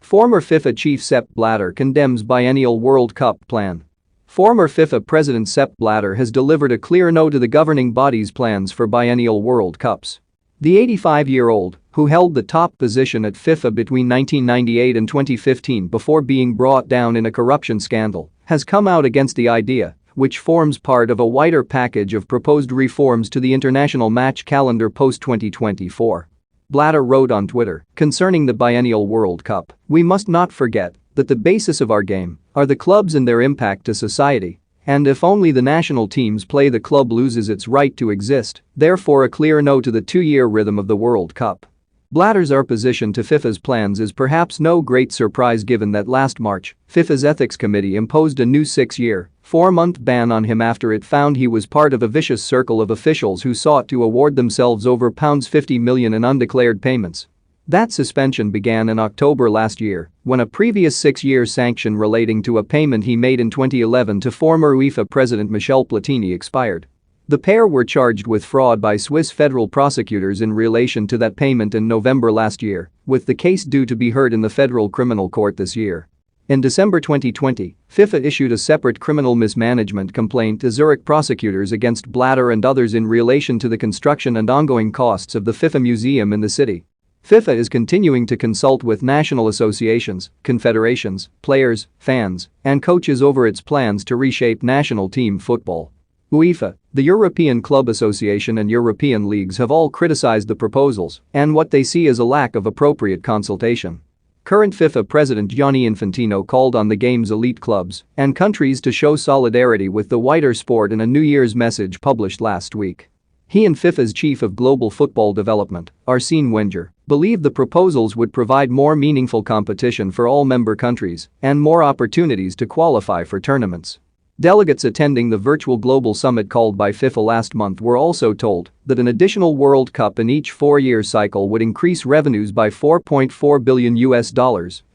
Former FIFA chief Sepp Blatter condemns biennial World Cup plan. Former FIFA president Sepp Blatter has delivered a clear no to the governing body's plans for biennial World Cups. The 85-year-old, who held the top position at FIFA between 1998 and 2015 before being brought down in a corruption scandal, has come out against the idea, which forms part of a wider package of proposed reforms to the international match calendar post-2024. Blatter wrote on Twitter, concerning the biennial World Cup, "We must not forget that the basis of our game are the clubs and their impact to society. And if only the national teams play, the club loses its right to exist, therefore a clear no to the two-year rhythm of the World Cup." Blatter's opposition to FIFA's plans is perhaps no great surprise given that last March, FIFA's ethics committee imposed a new 6-year, 4-month ban on him after it found he was part of a vicious circle of officials who sought to award themselves over £50 million in undeclared payments. That suspension began in October last year, when a previous 6-year sanction relating to a payment he made in 2011 to former UEFA president Michel Platini expired. The pair were charged with fraud by Swiss federal prosecutors in relation to that payment in November last year, with the case due to be heard in the Federal Criminal Court this year. In December 2020, FIFA issued a separate criminal mismanagement complaint to Zurich prosecutors against Blatter and others in relation to the construction and ongoing costs of the FIFA Museum in the city. FIFA is continuing to consult with national associations, confederations, players, fans, and coaches over its plans to reshape national team football. UEFA, the European Club Association and European leagues have all criticized the proposals and what they see as a lack of appropriate consultation. Current FIFA president Gianni Infantino called on the game's elite clubs and countries to show solidarity with the wider sport in a New Year's message published last week. He and FIFA's chief of global football development, Arsene Wenger, believe the proposals would provide more meaningful competition for all member countries and more opportunities to qualify for tournaments. Delegates attending the virtual global summit called by FIFA last month were also told that an additional World Cup in each 4-year cycle would increase revenues by $4.4 billion,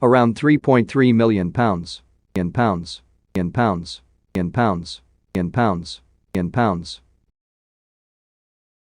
around £3.3 million. In pounds.